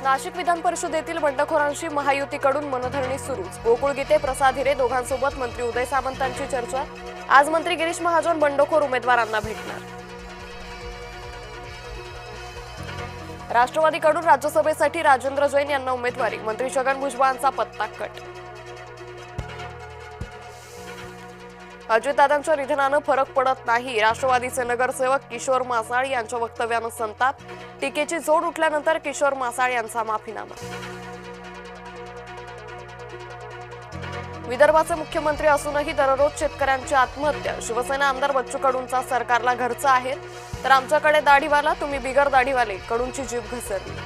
नाशिक विधान परिषदेतील बंडखोरांशी महायुतीकडून मनधरणी सुरूच। गोकुळ गीते, प्रसाद हिरे दोघांसोबत मंत्री उदय सामंतांची चर्चा। आज मंत्री गिरीश महाजन बंडखोर उमेदवारांना भेटणार। राष्ट्रवादीकडून राज्यसभेसाठी राजेंद्र जैन यांना उमेदवारी। मंत्री छगन भुजबळांचा पत्ता कट। अजितदादांच्या निधनानं फरक पडत नाही। राष्ट्रवादीचे नगरसेवक किशोर मासाळ यांच्या वक्तव्यानं संताप। टीकेची जोड उठल्यानंतर किशोर मासाळ यांचा माफीनामा। विदर्भाचे मुख्यमंत्री असूनही दररोज शेतकऱ्यांची आत्महत्या। शिवसेना आमदार बच्चू कडूंचा सरकारला घरचा आहे तर आमच्याकडे दाढीवाला, तुम्ही बिगर दाढीवाले, कडूंची जीभ घसरली।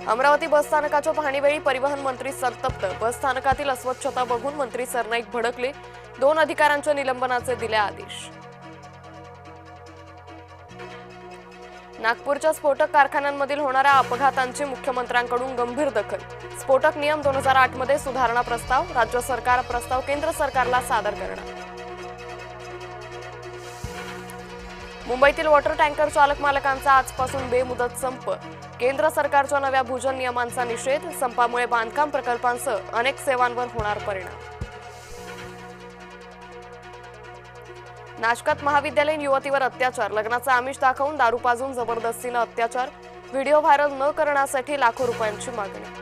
अमरावती बसस्थानकाच्या पाहणीवेळी परिवहन मंत्री संतप्त। बसस्थानकातील अस्वच्छता बघून मंत्री सरनाईक भडकले। 2 अधिकाऱ्यांच्या निलंबनाचे दिले आदेश। नागपूरच्या स्फोटक कारखान्यांमधील होणाऱ्या अपघातांची मुख्यमंत्र्यांकडून गंभीर दखल। स्फोटक नियम 2008 मध्ये सुधारणा प्रस्ताव। राज्य सरकार प्रस्ताव केंद्र सरकारला सादर करणार। मुंबईतील वॉटर टँकर चालक मालकांचा आजपासून बेमुदत संप। केंद्र सरकारच्या नव्या भूजल नियमांचा निषेध। संपामुळे बांधकाम प्रकल्पांसह अनेक सेवांवर होणार परिणाम। नाशकात महाविद्यालयीन युवतीवर अत्याचार। लग्नाचा आमिष दाखवून दारू पाजून जबरदस्तीने अत्याचार। व्हिडिओ व्हायरल न करण्यासाठी लाखो रुपयांची मागणी।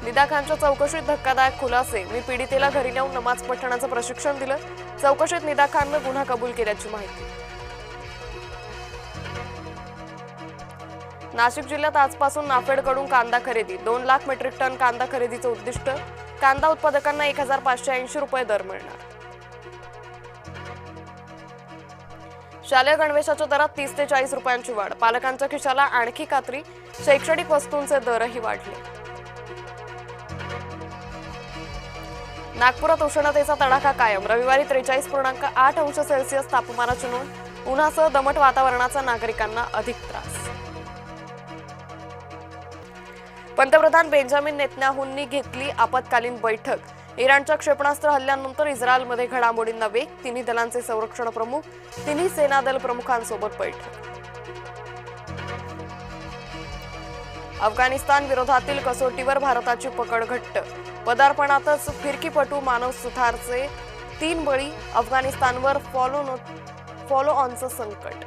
निदा खानच्या चौकशीत धक्कादायक खुलासे। मी पीडितेला घरी नेऊन नमाज पठणाचं प्रशिक्षण दिलं। चौकशीत निदा खाननं गुन्हा कबूल केल्याची माहिती। नाशिक जिल्ह्यात आजपासून नाफेडकडून कांदा खरेदी। 2 लाख मेट्रिक टन कांदा खरेदीचं उद्दिष्ट। कांदा उत्पादकांना 1580 रुपये दर मिळणार। शालेय गणवेशाच्या दरात 30 ते 40 रुपयांची वाढ। पालकांच्या खिशाला आणखी कात्री। शैक्षणिक वस्तूंचे दरही वाढले। नागपुरात उष्णतेचा तडाखा कायम। रविवारी 43.8 अंश सेल्सिअस तापमानाची नोंद। उन्हासह दमट वातावरणाचा नागरिकांना अधिक त्रास। पंतप्रधान बेंजामिन नेतन्याहूंनी घेतली आपत्कालीन बैठक। इराणच्या क्षेपणास्त्र हल्ल्यानंतर इस्रायलमध्ये घडामोडींना वेग। तिन्ही दलांचे संरक्षण प्रमुख, तिन्ही सेना दल प्रमुखांसोबत बैठक। अफगाणिस्तान विरोधातील कसोटीवर भारताची पकड घट्ट। पदार्पणातच फिरकीपटू मानव सुथारचे 3 बळी। अफगाणिस्तानवर फॉलो ऑनचं संकट।